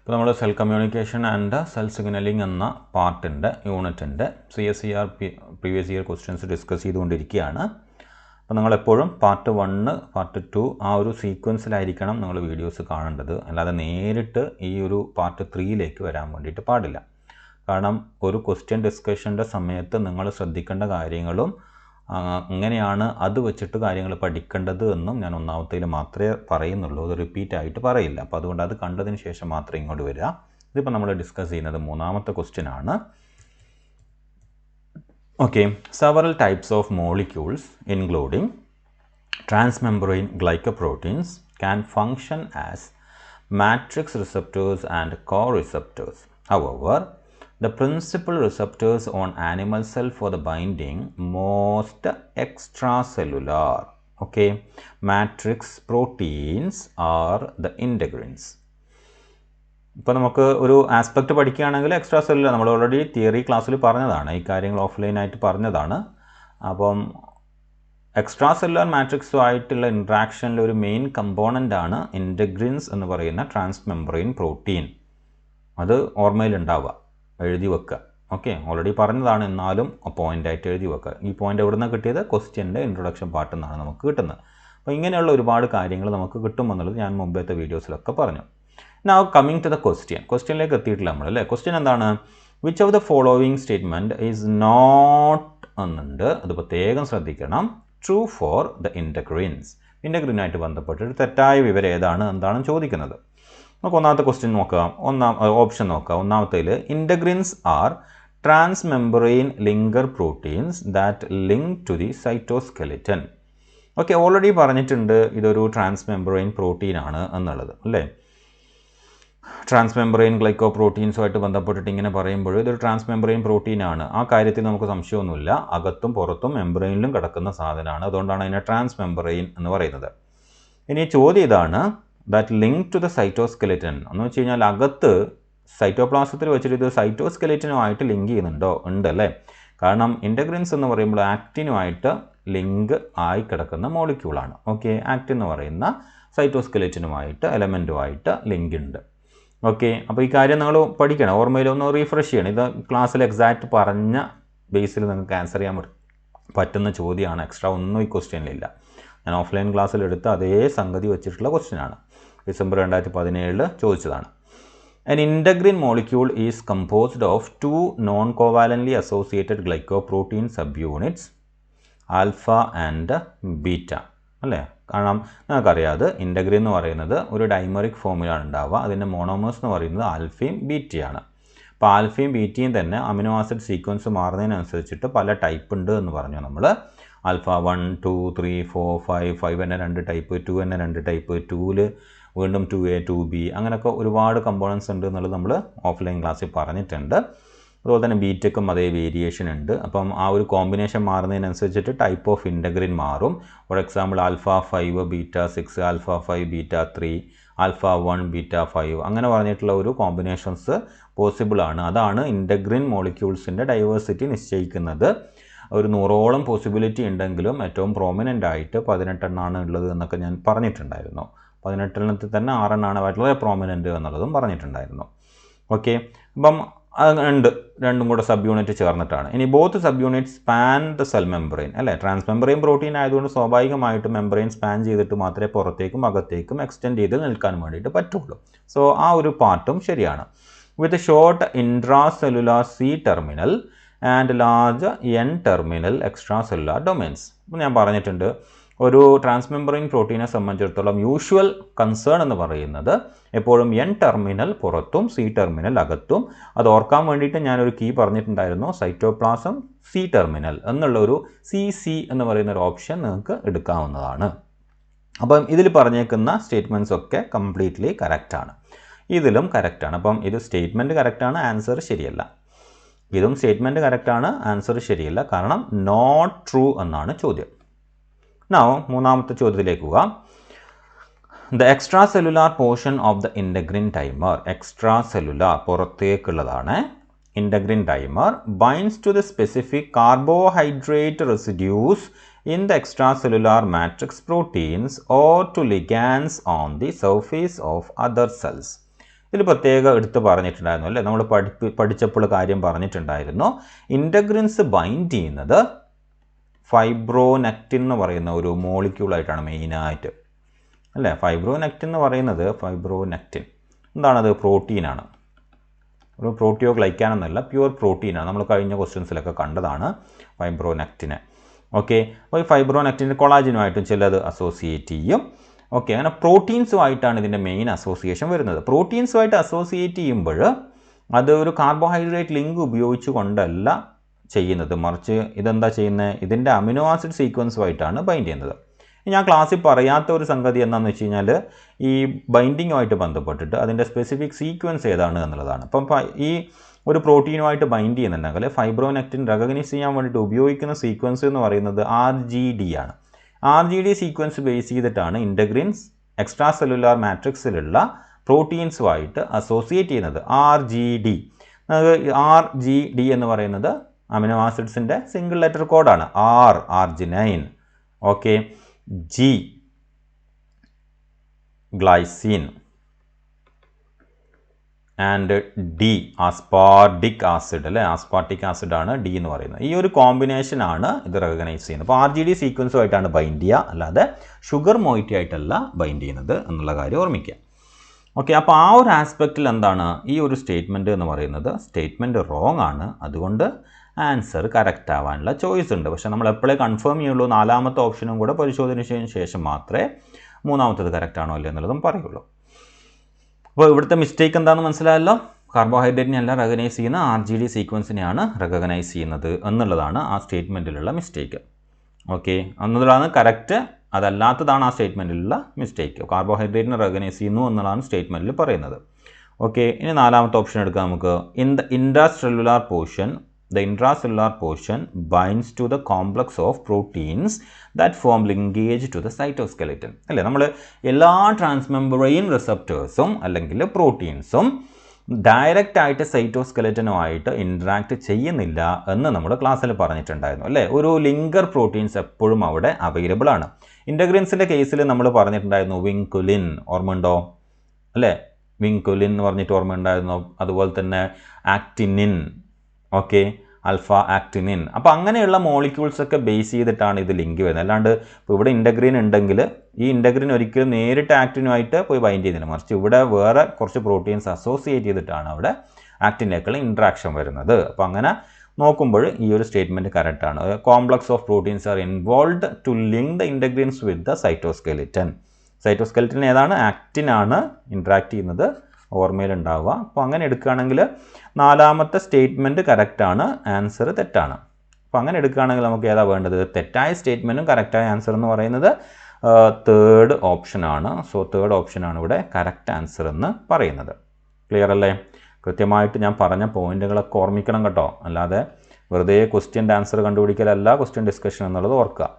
ഇപ്പോൾ നമ്മൾ cell communication and cell signalling എന്ന പാർട്ടിൻ്റെ യൂണിറ്റിൻ്റെ CSER previous year questions discuss ചെയ്തുകൊണ്ടിരിക്കുകയാണ്. അപ്പോൾ നിങ്ങളെപ്പോഴും പാർട്ട് 1, പാർട്ട് 2 ആ ഒരു സീക്വൻസിലായിരിക്കണം നിങ്ങൾ വീഡിയോസ് കാണേണ്ടത്. അല്ലാതെ നേരിട്ട് ഈ ഒരു പാർട്ട് 3ലേക്ക് വരാൻ വേണ്ടിയിട്ട് പാടില്ല. കാരണം ഒരു ക്വസ്റ്റ്യൻ ഡിസ്കഷൻ്റെ സമയത്ത് നിങ്ങൾ ശ്രദ്ധിക്കേണ്ട കാര്യങ്ങളും എങ്ങനെയാണ് അത് വെച്ചിട്ട് കാര്യങ്ങൾ പഠിക്കേണ്ടത് എന്നും ഞാൻ ഒന്നാമത്തേൽ മാത്രമേ പറയുന്നുള്ളൂ. അത് റിപ്പീറ്റ് ആയിട്ട് പറയില്ല. അപ്പോൾ അതുകൊണ്ട് അത് കണ്ടതിന് ശേഷം മാത്രമേ ഇങ്ങോട്ട് വരിക. ഇതിപ്പോൾ നമ്മൾ ഡിസ്കസ് ചെയ്യുന്നത് 3ാമത്തെ ക്വസ്റ്റ്യൻ ആണ്. Okay, several types of molecules including transmembrane glycoproteins can function as matrix receptors and co-receptors. However, the principal receptors on animal cell for the binding most extracellular. Okay, matrix proteins are the integrins. ഇപ്പോൾ നമുക്ക് ഒരു aspect പഠിക്കുകയാണെങ്കിൽ extra cellular നമ്മൾ already theory ക്ലാസ്സിൽ പറഞ്ഞതാണ്, ഈ കാര്യങ്ങൾ ഓഫ്ലൈനായിട്ട് പറഞ്ഞതാണ്. അപ്പം എക്സ്ട്രാ സെല്ലുലാർ മാട്രിക്സുമായിട്ടുള്ള ഇൻട്രാക്ഷനിൽ ഒരു മെയിൻ കമ്പോണൻ്റാണ് ഇൻറ്റഗ്രിൻസ് എന്ന് പറയുന്ന ട്രാൻസ്മെംബ്രെയിൻ പ്രോട്ടീൻ. അത് ഓർമ്മയിലുണ്ടാവുക, എഴുതി വെക്കുക. ഓക്കെ, ഓൾറെഡി പറഞ്ഞതാണ്, എന്നാലും പോയിൻ്റായിട്ട് എഴുതി വെക്കുക. ഈ പോയിൻ്റ് എവിടെ നിന്നാണ് കിട്ടിയത്? ക്വസ്റ്റ്യൻ്റെ ഇൻട്രൊഡക്ഷൻ പാർട്ടിൽ നിന്നാണ് നമുക്ക് കിട്ടുന്നത്. അപ്പോൾ ഇങ്ങനെയുള്ള ഒരുപാട് കാര്യങ്ങൾ നമുക്ക് കിട്ടുമെന്നുള്ളത് ഞാൻ മുമ്പത്തെ വീഡിയോസിലൊക്കെ പറഞ്ഞു. Now coming to the question. ക്വസ്റ്റ്യനിലേക്ക് എത്തിയിട്ടില്ല നമ്മൾ അല്ലേ. ക്വസ്റ്റ്യൻ എന്താണ്? Which of the following statement is not എന്നുണ്ട്. അത് പ്രത്യേകം ശ്രദ്ധിക്കണം. True for the integrins. ഇൻറ്റഗ്രിനായിട്ട് ബന്ധപ്പെട്ടിട്ട് തെറ്റായ വിവരം ഏതാണ് എന്താണ് ചോദിക്കുന്നത്. നമുക്ക് ഒന്നാമത്തെ ക്വസ്റ്റ്യൻ നോക്കാം. ഓപ്ഷൻ നോക്കാം. ഒന്നാമത്തേൽ integrins are transmembrane linker proteins that link to the cytoskeleton. Okay, already പറഞ്ഞിട്ടുണ്ട് ഇതൊരു ട്രാൻസ്മെംബ്രെയിൻ പ്രോട്ടീൻ ആണ് എന്നുള്ളത് അല്ലേ. ട്രാൻസ്മെംബ്രെയിൻ ഗ്ലൈക്കോപ്രോട്ടീൻസുമായിട്ട് ബന്ധപ്പെട്ടിട്ട് ഇങ്ങനെ പറയുമ്പോൾ ഇതൊരു ട്രാൻസ്മെംബ്രെയിൻ പ്രോട്ടീനാണ്. ആ കാര്യത്തിൽ നമുക്ക് സംശയമൊന്നുമില്ല. അകത്തും പുറത്തും മെംബ്രെയിനിലും കിടക്കുന്ന സാധനമാണ്. അതുകൊണ്ടാണ് അതിനെ ട്രാൻസ്മെംബ്രെയിൻ എന്ന് പറയുന്നത്. ഇനി ചോദ്യം ഇതാണ്, that link to the cytoskeleton എന്ന് വെച്ച് കഴിഞ്ഞാൽ അകത്ത് സൈറ്റോപ്ലാസത്തിൽ വെച്ചിട്ട് ഇത് സൈറ്റോസ്കെലിറ്റനുമായിട്ട് ലിങ്ക് ചെയ്യുന്നുണ്ടോ? ഉണ്ടല്ലേ. കാരണം ഇൻറ്റഗ്രിൻസ് എന്ന് പറയുമ്പോൾ ആക്റ്റിനുമായിട്ട് ലിങ്ക് ആയി കിടക്കുന്ന മോളിക്യൂളാണ്. ഓക്കെ, ആക്റ്റിൻ എന്ന് പറയുന്ന സൈറ്റോസ്കെലിറ്റനുമായിട്ട് എലമെൻറ്റുമായിട്ട് ലിങ്ക് ഉണ്ട്. ഓക്കെ, അപ്പോൾ ഈ കാര്യം നിങ്ങൾ പഠിക്കണം, ഓർമ്മയിലൊന്ന് റീഫ്രഷ് ചെയ്യണം. ഇത് ക്ലാസ്സിൽ എക്സാക്റ്റ് പറഞ്ഞ ബേസിൽ നിങ്ങൾക്ക് ആൻസർ ചെയ്യാൻ പറ്റുന്ന ചോദ്യമാണ്. എക്സ്ട്രാ ഒന്നും ഈ ക്വസ്റ്റ്യനിലില്ല. ഞാൻ ഓഫ്ലൈൻ ക്ലാസ്സിൽ എടുത്ത അതേ സംഗതി വെച്ചിട്ടുള്ള ക്വസ്റ്റ്യനാണ്. ഡിസംബർ 2017 ചോദിച്ചതാണ്. An integrin molecule is composed of 2 non-covalently associated glycoprotein subunits, alpha and beta. അല്ലേ, കാരണം നമുക്കറിയാതെ ഇൻറ്റഗ്രിൻ എന്ന് പറയുന്നത് ഒരു ഡൈമറിക് ഫോമിലാണ് ഉണ്ടാവുക. അതിൻ്റെ മോണോമേഴ്സ് എന്ന് പറയുന്നത് ആൽഫയും ബീറ്റയാണ്. അപ്പോൾ ആൽഫയും ബീറ്റയും തന്നെ അമിനോ ആസിഡ് സീക്വൻസ് മാറുന്നതിനനുസരിച്ചിട്ട് പല ടൈപ്പ് ഉണ്ട് എന്ന് പറഞ്ഞു നമ്മൾ. ആൽഫ 1, 2, 3, 4, 5 തന്നെ 2 ടൈപ്പ്, 2 തന്നെ 2 ടൈപ്പ്, 2ൽ വീണ്ടും 2A, 2B അങ്ങനെയൊക്കെ ഒരുപാട് കമ്പോണൻസ് ഉണ്ട് എന്നുള്ളത് നമ്മൾ ഓഫ്ലൈൻ ക്ലാസ്സിൽ പറഞ്ഞിട്ടുണ്ട്. അതുപോലെ തന്നെ ബീറ്റയ്ക്കും അതേ വേരിയേഷൻ ഉണ്ട്. അപ്പം ആ ഒരു കോമ്പിനേഷൻ മാറുന്നതിനനുസരിച്ചിട്ട് ടൈപ്പ് ഓഫ് ഇൻറ്റഗ്രിൻ മാറും. For example alpha 5 beta 6, alpha 5 beta 3, alpha 1 beta 5 അങ്ങനെ പറഞ്ഞിട്ടുള്ള ഒരു കോമ്പിനേഷൻസ് പോസിബിൾ ആണ്. അതാണ് ഇൻറ്റഗ്രിൻ മോളിക്യൂൾസിൻ്റെ ഡൈവേഴ്സിറ്റി നിശ്ചയിക്കുന്നത്. ഒരു 100ഓളം പോസിബിലിറ്റി ഉണ്ടെങ്കിലും ഏറ്റവും പ്രോമിനൻ്റ് ആയിട്ട് 18 എണ്ണമാണ് ഉള്ളത് എന്നൊക്കെ ഞാൻ പറഞ്ഞിട്ടുണ്ടായിരുന്നു. 18 എണ്ണത്തിൽ തന്നെ 6 എണ്ണമാണ് വളരെ പ്രോമിനൻ്റ് എന്നുള്ളതും പറഞ്ഞിട്ടുണ്ടായിരുന്നു. ഓക്കെ, അപ്പം ഉണ്ട്, രണ്ടും കൂടെ സബ് യൂണിറ്റ് ചേർന്നിട്ടാണ്. ഇനി both sub unit span the cell membrane അല്ലേ. ട്രാൻസ്മെംബ്രെയിൻ പ്രോട്ടീൻ ആയതുകൊണ്ട് സ്വാഭാവികമായിട്ടും മെംബ്രെയിൻ സ്പാൻ ചെയ്തിട്ട് മാത്രമേ പുറത്തേക്കും അകത്തേക്കും എക്സ്റ്റെൻഡ് ചെയ്ത് നിൽക്കാൻ വേണ്ടിയിട്ട് പറ്റുള്ളൂ. സോ ആ ഒരു പാർട്ടും ശരിയാണ്. വിത്ത് short intracellular C terminal and large N terminal extra cellular domains. അപ്പോൾ ഞാൻ പറഞ്ഞിട്ടുണ്ട് ഒരു ട്രാൻസ്മെംബ്രെയിൻ പ്രോട്ടീനെ സംബന്ധിച്ചിടത്തോളം യൂഷ്വൽ കൺസേൺ എന്ന് പറയുന്നത് എപ്പോഴും N ടെർമിനൽ പുറത്തും C ടെർമിനൽ അകത്തും. അത് ഓർക്കാൻ വേണ്ടിയിട്ട് ഞാനൊരു കീ പറഞ്ഞിട്ടുണ്ടായിരുന്നു, സൈറ്റോപ്ലാസം C ടെർമിനൽ എന്നുള്ളൊരു CC എന്ന് പറയുന്ന ഒരു ഓപ്ഷൻ നിങ്ങൾക്ക് എടുക്കാവുന്നതാണ്. അപ്പം ഇതിൽ പറഞ്ഞേക്കുന്ന സ്റ്റേറ്റ്മെൻറ്റ്സ് ഒക്കെ കംപ്ലീറ്റ്ലി കറക്റ്റാണ്. ഇതിലും കറക്റ്റാണ്. അപ്പം ഇത് സ്റ്റേറ്റ്മെൻറ്റ് കറക്റ്റാണ്, ആൻസർ ശരിയല്ല. ഇതും സ്റ്റേറ്റ്മെൻറ്റ് കറക്റ്റാണ്, ആൻസർ ശരിയല്ല. കാരണം നോട്ട് ട്രൂ എന്നാണ് ചോദ്യം. Now, മൂന്നാമത്തെ ചോദ്യത്തിലേക്ക് പോകാം. The extracellular portion of the integrin dimer, extracellular പുറത്തേക്കുള്ളതാണ്. Integrin dimer binds to the specific carbohydrate residues in the extracellular matrix proteins or to ligands on the surface of other cells. ഇതിൽ പ്രത്യേകം എടുത്ത് പറഞ്ഞിട്ടുണ്ടായിരുന്നു അല്ലേ, നമ്മൾ പഠിച്ചപ്പോൾ കാര്യം പറഞ്ഞിട്ടുണ്ടായിരുന്നു. ഇൻ്റഗ്രിൻസ് ബൈൻഡ് ചെയ്യുന്നത് ഫൈബ്രോനെക്റ്റിൻ എന്ന് പറയുന്ന ഒരു മോളിക്യൂളായിട്ടാണ് മെയിനായിട്ട് അല്ലേ. ഫൈബ്രോനെക്റ്റിൻ എന്ന് പറയുന്നത് ഫൈബ്രോനെക്റ്റിൻ എന്താണത്? പ്രോട്ടീനാണ്. ഒരു പ്രോട്ടിയോഗ്ലൈക്കാൻ എന്നല്ല, പ്യുവർ പ്രോട്ടീനാണ്. നമ്മൾ കഴിഞ്ഞ ക്വസ്റ്റ്യൻസിലൊക്കെ കണ്ടതാണ് ഫൈബ്രോനെക്റ്റിനെ. ഓക്കെ, അപ്പോൾ ഈ ഫൈബ്രോനെക്റ്റിൻ്റെ കൊളാജിനുമായിട്ടും ചിലത് അസോസിയേറ്റ് ചെയ്യും. ഓക്കെ, അങ്ങനെ പ്രോട്ടീൻസുമായിട്ടാണ് ഇതിൻ്റെ മെയിൻ അസോസിയേഷൻ വരുന്നത്. പ്രോട്ടീൻസുമായിട്ട് അസോസിയേറ്റ് ചെയ്യുമ്പോൾ അത് ഒരു കാർബോഹൈഡ്രേറ്റ് ലിങ്ക് ഉപയോഗിച്ച് കൊണ്ടല്ല ചെയ്യുന്നത്, മറിച്ച് ഇതെന്താ ചെയ്യുന്നത്? ഇതിൻ്റെ അമിനോ ആസിഡ് സീക്വൻസുമായിട്ടാണ് ബൈൻഡ് ചെയ്യുന്നത്. ഞാൻ ക്ലാസ്സിൽ പറയാത്ത ഒരു സംഗതി എന്താണെന്ന് വെച്ച് കഴിഞ്ഞാൽ ഈ ബൈൻഡിങ്ങുമായിട്ട് ബന്ധപ്പെട്ടിട്ട് അതിൻ്റെ സ്പെസിഫിക് സീക്വൻസ് ഏതാണ് എന്നുള്ളതാണ്. അപ്പം ഈ ഒരു പ്രോട്ടീനുമായിട്ട് ബൈൻഡ് ചെയ്യുന്നുണ്ടെങ്കിൽ ഫൈബ്രോനെക്റ്റിൻ റെക്കഗ്നൈസ് ചെയ്യാൻ വേണ്ടിയിട്ട് ഉപയോഗിക്കുന്ന സീക്വൻസ് എന്ന് പറയുന്നത് RGD ആണ്. RGD സീക്വൻസ് ബേസ് ചെയ്തിട്ടാണ് ഇൻ്റഗ്രിൻസ് എക്സ്ട്രാ സെല്ലുലാർ മാട്രിക്സിലുള്ള പ്രോട്ടീൻസുമായിട്ട് അസോസിയേറ്റ് ചെയ്യുന്നത്. RGD എന്ന് പറയുന്നത് അമിനോ ആസിഡ്സിൻ്റെ സിംഗിൾ ലെറ്റർ കോഡാണ്. Arginine, okay, G glycine and D aspartic acid അല്ലേ. ആസ്പാർട്ടിക് ആസിഡാണ് D എന്ന് പറയുന്നത്. ഈ ഒരു കോമ്പിനേഷനാണ് ഇത് റെക്കഗ്നൈസ് ചെയ്യുന്നത്. അപ്പോൾ RGD സീക്വൻസുമായിട്ടാണ് ബൈൻഡ് ചെയ്യുക, അല്ലാതെ ഷുഗർ മോയിറ്റി ആയിട്ടല്ല ബൈൻഡ് ചെയ്യുന്നത് എന്നുള്ള കാര്യം ഓർമ്മിക്കുക. ഓക്കെ, അപ്പോൾ ആ ഒരു ആസ്പെക്റ്റിൽ എന്താണ് ഈ ഒരു സ്റ്റേറ്റ്മെൻറ്റ് എന്ന് പറയുന്നത്? സ്റ്റേറ്റ്മെൻറ്റ് റോങ് ആണ്. അതുകൊണ്ട് ആൻസർ കറക്റ്റ് ആവാനുള്ള ചോയ്സ് ഉണ്ട്. പക്ഷേ നമ്മൾ എപ്പോഴേ കൺഫേം ചെയ്യുള്ളൂ, നാലാമത്തെ ഓപ്ഷനും കൂടെ പരിശോധിച്ചതിന് ശേഷം മാത്രമേ മൂന്നാമത്തത് കറക്റ്റ് ആണോ അല്ലേ എന്നുള്ളതും പറയുള്ളൂ. അപ്പോൾ ഇവിടുത്തെ മിസ്റ്റേക്ക് എന്താണെന്ന് മനസ്സിലായല്ലോ. കാർബോഹൈഡ്രേറ്റിനെ അല്ല റെക്കഗ്നൈസ് ചെയ്യുന്ന RGD സീക്വൻസിനെയാണ് റെക്കഗ്നൈസ് ചെയ്യുന്നത് എന്നുള്ളതാണ് ആ സ്റ്റേറ്റ്മെൻറ്റിലുള്ള മിസ്റ്റേക്ക്. ഓക്കെ, എന്നുള്ളതാണ് കറക്റ്റ്, അതല്ലാത്തതാണ് ആ സ്റ്റേറ്റ്മെൻറ്റിലുള്ള മിസ്റ്റേക്ക്. കാർബോഹൈഡ്രേറ്റിനെ റെക്കഗ്നൈസ് ചെയ്യുന്നു എന്നുള്ളതാണ് സ്റ്റേറ്റ്മെൻറ്റിൽ പറയുന്നത്. ഓക്കെ, ഇനി നാലാമത്തെ ഓപ്ഷൻ എടുക്കാം നമുക്ക്. In the intracellular portion the intracellular portion binds to the complex of proteins that form linkage to the cytoskeleton. അല്ലേ, നമ്മൾ എല്ലാ ട്രാൻസ്മെംബ്രെയിൻ റിസപ്റ്റേഴ്സും അല്ലെങ്കിൽ പ്രോട്ടീൻസും ഡയറക്റ്റ് ആയിട്ട് സൈറ്റോസ്കെലറ്റനുമായിട്ട് ഇൻട്രാക്ട് ചെയ്യുന്നില്ല എന്ന് നമ്മൾ ക്ലാസ്സിൽ പറഞ്ഞിട്ടുണ്ടായിരുന്നു അല്ലേ. ഒരു ലിങ്കർ പ്രോട്ടീൻസ് എപ്പോഴും അവിടെ അവൈലബിൾ ആണ്. ഇൻ്റഗ്രിൻസിൻ്റെ കേസിൽ നമ്മൾ പറഞ്ഞിട്ടുണ്ടായിരുന്നു വിൻകുലിൻ, ഓർമ്മയുണ്ടോ അല്ലേ? വിൻകുലിൻ എന്ന് പറഞ്ഞിട്ട് ഓർമ്മയുണ്ടായിരുന്നു. അതുപോലെ തന്നെ ആക്ടിനിൻ, ഓക്കെ, ആൽഫ ആക്ടിനിൻ. അപ്പോൾ അങ്ങനെയുള്ള മോളിക്യൂൾസൊക്കെ ബേസ് ചെയ്തിട്ടാണ് ഇത് ലിങ്ക് വരുന്നത്. അല്ലാണ്ട് ഇപ്പോൾ ഇവിടെ ഇൻ്റഗ്രിൻ ഉണ്ടെങ്കിൽ ഈ ഇൻ്റഗ്രിൻ ഒരിക്കലും നേരിട്ട് ആക്ടിനുമായിട്ട് പോയി ബൈൻഡ് ചെയ്യുന്നില്ല, മറിച്ച് ഇവിടെ വേറെ കുറച്ച് പ്രോട്ടീൻസ് അസോസിയേറ്റ് ചെയ്തിട്ടാണ് അവിടെ ആക്ടിനേക്കുള്ള ഇൻട്രാക്ഷൻ വരുന്നത്. അപ്പോൾ അങ്ങനെ നോക്കുമ്പോൾ ഈ ഒരു സ്റ്റേറ്റ്മെൻറ്റ് കറക്റ്റാണ്. Complex of proteins are involved to link the integrins with the cytoskeleton. Cytoskeleton ഏതാണ്? ആക്ടിനാണ് ഇൻട്രാക്ട് ചെയ്യുന്നത്, ഓർമ്മയിലുണ്ടാവുക. അപ്പോൾ അങ്ങനെ എടുക്കുകയാണെങ്കിൽ നാലാമത്തെ സ്റ്റേറ്റ്മെൻറ്റ് കറക്റ്റാണ്, ആൻസർ തെറ്റാണ്. അപ്പോൾ അങ്ങനെ എടുക്കുകയാണെങ്കിൽ നമുക്ക് ഏതാ വേണ്ടത്? തെറ്റായ സ്റ്റേറ്റ്മെൻറ്റും കറക്റ്റായ ആൻസർ എന്ന് പറയുന്നത് തേർഡ് ഓപ്ഷനാണ്. സോ തേർഡ് ഓപ്ഷനാണ് ഇവിടെ കറക്റ്റ് ആൻസർ എന്ന് പറയുന്നത്. ക്ലിയർ അല്ലേ? കൃത്യമായിട്ട് ഞാൻ പറഞ്ഞ പോയിന്റുകളൊക്കെ ഓർമ്മിക്കണം കേട്ടോ, അല്ലാതെ വെറുതെ ക്വസ്റ്റ്യൻ്റെ ആൻസർ കണ്ടുപിടിക്കലല്ല ക്വസ്റ്റ്യൻ ഡിസ്കഷൻ എന്നുള്ളത് ഓർക്കുക.